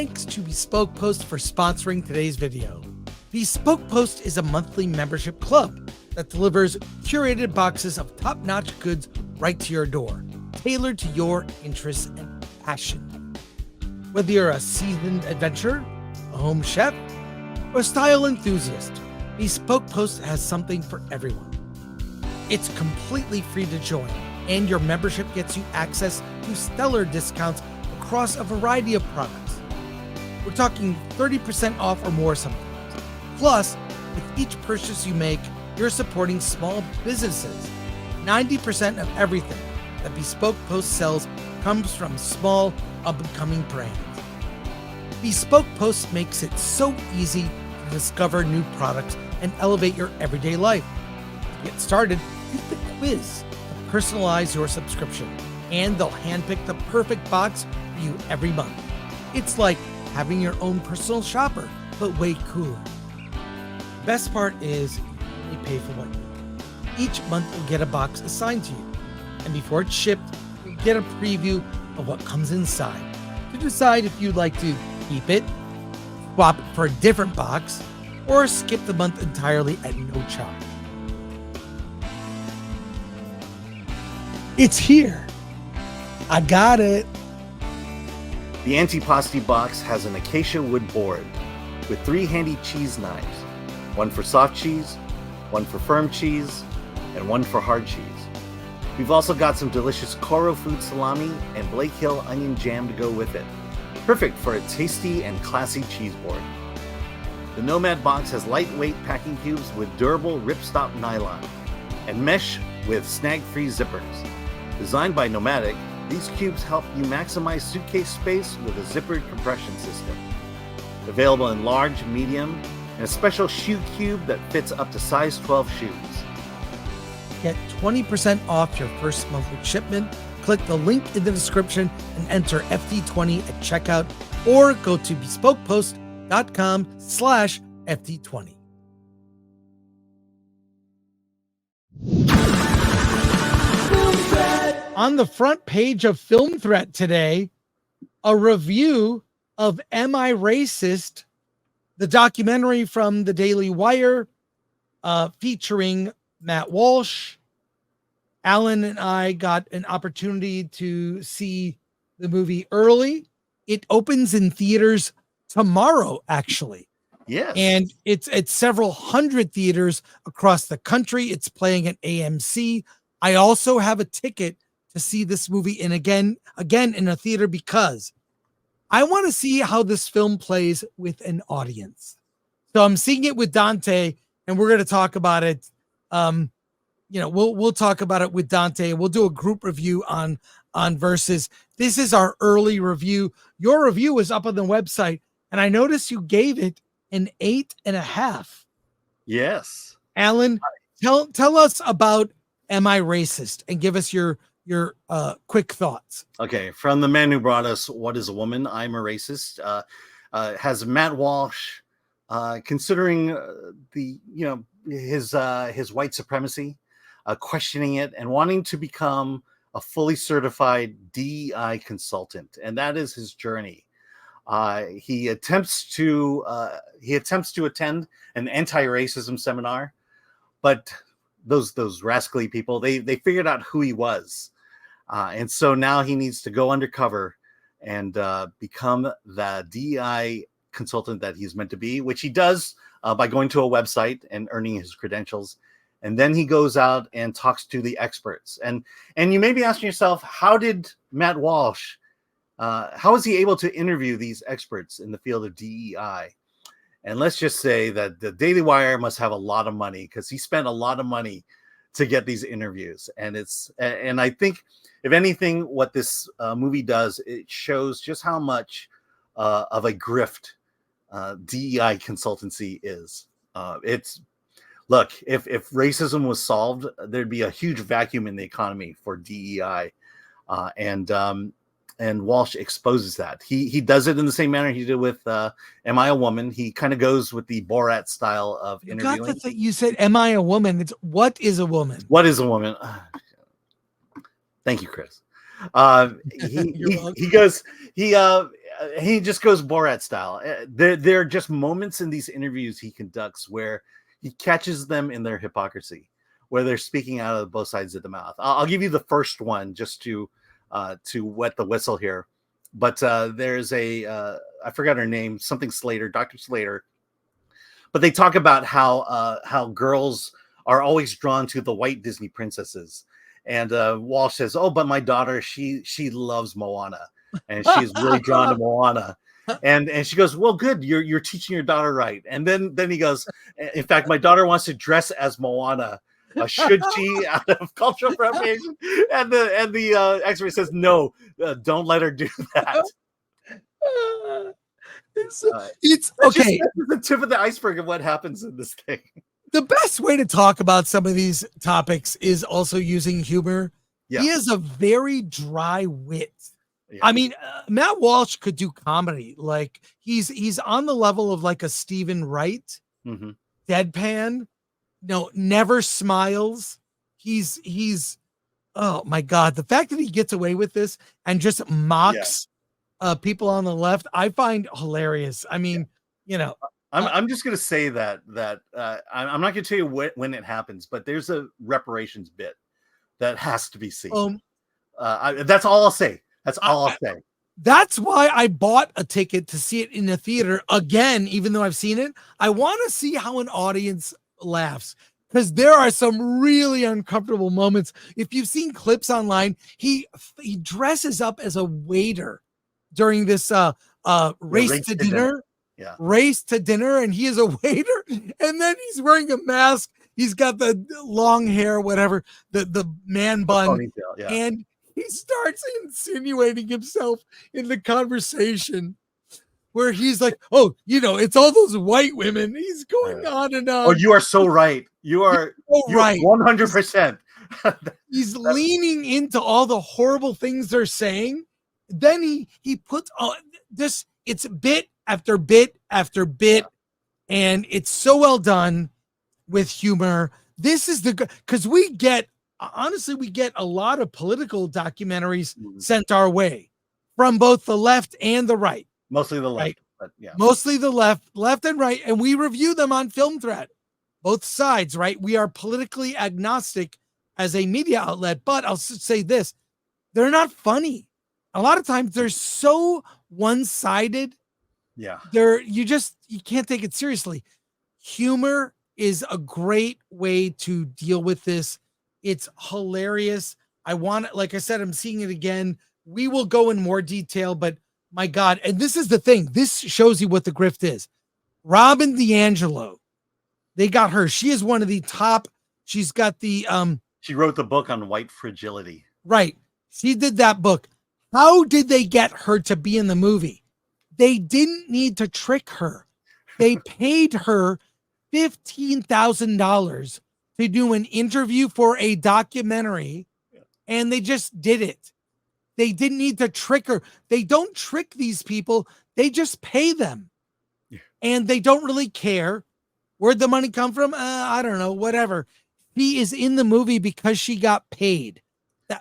thanks to Bespoke Post for sponsoring today's video. Bespoke Post is a monthly membership club that delivers curated boxes of top-notch goods right to your door, tailored to your interests and passion. Whether you're a seasoned adventurer, a home chef, or a style enthusiast, Bespoke Post has something for everyone. It's completely free to join, and your membership gets you access to stellar discounts across a variety of products. We're talking 30% off or more sometimes. Plus, with each purchase you make, you're supporting small businesses. 90% of everything that Bespoke Post sells comes from small, up-and-coming brands. Bespoke Post makes it so easy to discover new products and elevate your everyday life. To get started, take the quiz to personalize your subscription, and they'll handpick the perfect box for you every month. It's like having your own personal shopper, but way cooler. The best part is you only pay for what you need. Each month you'll get a box assigned to you, and before it's shipped, you'll get a preview of what comes inside to decide if you'd like to keep it, swap it for a different box, or skip the month entirely at no charge. It's here. I got it. The Antipasti box has an acacia wood board with 3 handy cheese knives, one for soft cheese, one for firm cheese, and one for hard cheese. We've also got some delicious Coro Food salami and Blake Hill onion jam to go with it. Perfect for a tasty and classy cheese board. The Nomad box has lightweight packing cubes with durable ripstop nylon and mesh with snag-free zippers. Designed by Nomadic, these cubes help you maximize suitcase space with a zippered compression system. Available in large, medium, and a special shoe cube that fits up to size 12 shoes. Get 20% off your first monthly shipment. Click the link in the description and enter FD20 at checkout, or go to bespokepost.com/FD20. On the front page of Film Threat today, a review of Am I Racist?, the documentary from the Daily Wire, featuring Matt Walsh. Alan and I got an opportunity to see the movie early. It opens in theaters tomorrow, actually. Yes. And it's at several hundred theaters across the country. It's playing at AMC. I also have a ticket to see this movie again in a theater because I want to see how this film plays with an audience. So I'm seeing it with Dante, and we're going to talk about it. We'll talk about it with Dante. We'll do a group review on Versus. This is our early review. Your review is up on the website, and I noticed you gave it an 8.5. Yes. Alan, tell us about Am I Racist? And give us your quick thoughts. Okay, from the man who brought us What is a Woman? I'm a Racist. Has Matt Walsh considering his white supremacy, questioning it, and wanting to become a fully certified DEI consultant, and that is his journey. He attempts to attend an anti-racism seminar, but those rascally people, they figured out who he was. And so now he needs to go undercover and become the DEI consultant that he's meant to be, which he does by going to a website and earning his credentials. And then he goes out and talks to the experts. And you may be asking yourself, how did Matt Walsh, how was he able to interview these experts in the field of DEI? And let's just say that the Daily Wire must have a lot of money, because he spent a lot of money to get these interviews. And I think, if anything, what this movie does, it shows just how much of a grift DEI consultancy is. Look, if racism was solved, there'd be a huge vacuum in the economy for DEI, and Walsh exposes that. He does it in the same manner he did with Am I a Woman? He kind of goes with the Borat style of interviewing. You said, Am I a Woman? It's What is a Woman? What is a woman? Thank you, Chris. He goes, he just goes Borat style. There are just moments in these interviews he conducts where he catches them in their hypocrisy, where they're speaking out of both sides of the mouth. I'll give you the first one just to wet the whistle here. But there's I forgot her name, something Slater, Dr. Slater. But they talk about how girls are always drawn to the white Disney princesses. And Walsh says, "Oh, but my daughter, she loves Moana, and she's really drawn to Moana." And she goes, "Well, good, you're teaching your daughter right." And then he goes, "In fact, my daughter wants to dress as Moana. Should she, out of cultural appropriation?" And the expert says, "No, don't let her do that." It's okay. Just the tip of the iceberg of what happens in this thing. The best way to talk about some of these topics is also using humor. Yeah. He has a very dry wit. Yeah. I mean, Matt Walsh could do comedy. Like he's on the level of like a Stephen Wright, deadpan, never smiles. He's oh my God. The fact that he gets away with this and just mocks people on the left, I find hilarious. I mean, I'm just going to say that I'm not going to tell you when it happens, but there's a reparations bit that has to be seen. That's all I'll say. That's all I'll say. That's why I bought a ticket to see it in the theater again, even though I've seen it. I want to see how an audience laughs, because there are some really uncomfortable moments. If you've seen clips online, he dresses up as a waiter during this race to dinner. Yeah. Race to dinner, and he is a waiter, and then he's wearing a mask. He's got the long hair, whatever, the man bun, and he starts insinuating himself in the conversation where he's like, "Oh, it's all those white women." He's going on and on. Oh, you are so right. You are right. 100%. He's leaning into all the horrible things they're saying. Then he puts on this. It's bit after bit after bit, and it's so well done with humor. This is because we get a lot of political documentaries sent our way from both the left and the right. Mostly the left, right? But yeah. Mostly the left and right, and we review them on Film Threat, both sides, right? We are politically agnostic as a media outlet, but I'll say this: they're not funny. A lot of times they're so one-sided. Yeah. You can't take it seriously. Humor is a great way to deal with this. It's hilarious. Like I said, I'm seeing it again. We will go in more detail, but my God. And this is the thing. This shows you what the grift is. Robin DiAngelo, they got her. She is one of the top. She's got the, she wrote the book on white fragility. Right. She did that book. How did they get her to be in the movie? They didn't need to trick her. They paid her $15,000 to do an interview for a documentary, and they just did it. They didn't need to trick her. They don't trick these people. They just pay them. And they don't really care. Where'd the money come from? I don't know, whatever. She is in the movie because she got paid.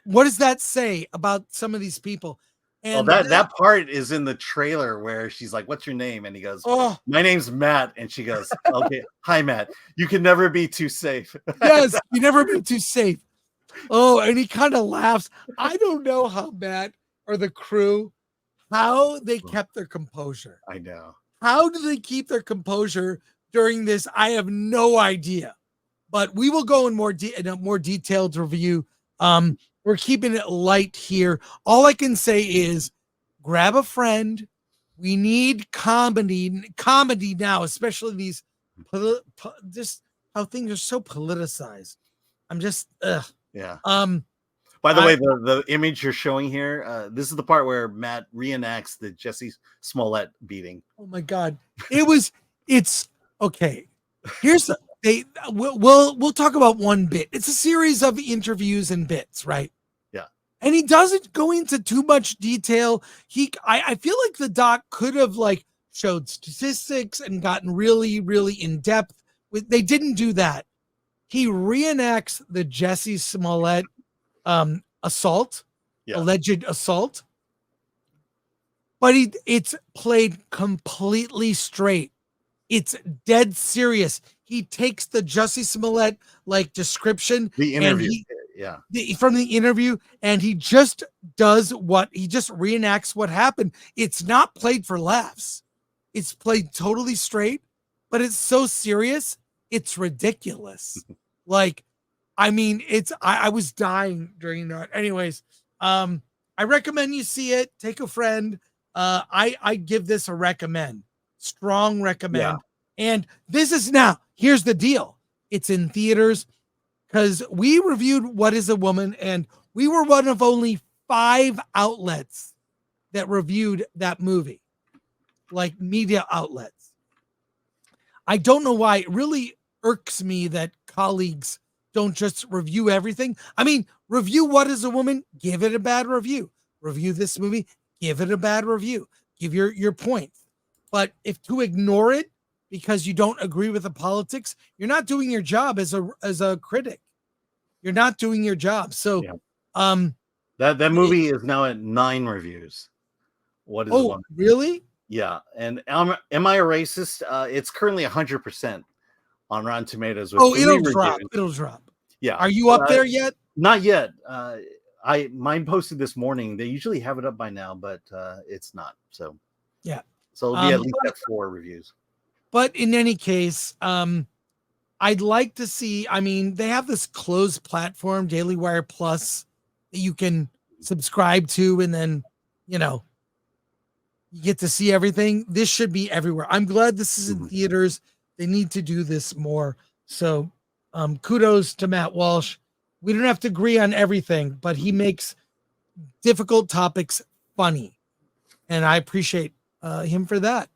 What does that say about some of these people? And that part is in the trailer where she's like, "What's your name?" And he goes, "My name's Matt." And she goes, "Okay, hi, Matt. You can never be too safe." Yes, you never be too safe. Oh, and he kind of laughs. I don't know how Matt or the crew, how they kept their composure. I know. How do they keep their composure during this? I have no idea. But we will go in a more detailed review. We're keeping it light here. All I can say is grab a friend. We need comedy now, especially these, just how things are so politicized. I'm just, yeah. By the way, the image you're showing here, this is the part where Matt reenacts the Jussie Smollett beating. Oh my God. It's okay. We'll talk about one bit. It's a series of interviews and bits, right? Yeah. And he doesn't go into too much detail. I feel like the doc could have showed statistics and gotten really, really in depth. They didn't do that. He reenacts the Jussie Smollett assault, alleged assault. but it's played completely straight. It's dead serious. He takes the Jussie Smollett like description The and interview. Yeah. from the interview, and he just reenacts what happened. It's not played for laughs. It's played totally straight, but it's so serious. It's ridiculous. Like, I mean, I was dying during that. Anyways, I recommend you see it. Take a friend. I give this a recommend. Strong recommend. Yeah. And this is now, here's the deal. It's in theaters because we reviewed What is a Woman, and we were one of only 5 outlets that reviewed that movie, like media outlets. I don't know why. It really irks me that colleagues don't just review everything. I mean, review What is a Woman, give it a bad review. Review this movie, give it a bad review. Give your points. But if to ignore it because you don't agree with the politics, you're not doing your job as a critic. You're not doing your job. So, that movie is now at 9 reviews. What is a Woman? Really? Yeah. And am I a racist? It's currently 100% on Rotten Tomatoes. It'll drop. It'll drop. Yeah. Are you up there yet? Not yet. Mine posted this morning. They usually have it up by now, but it's not. So yeah. So it'll be at least at 4 reviews. But in any case, I'd like to see. I mean, they have this closed platform, Daily Wire Plus, that you can subscribe to, and then you get to see everything. This should be everywhere. I'm glad this is in theaters. They need to do this more. So kudos to Matt Walsh. We don't have to agree on everything, but he makes difficult topics funny. And I appreciate him for that.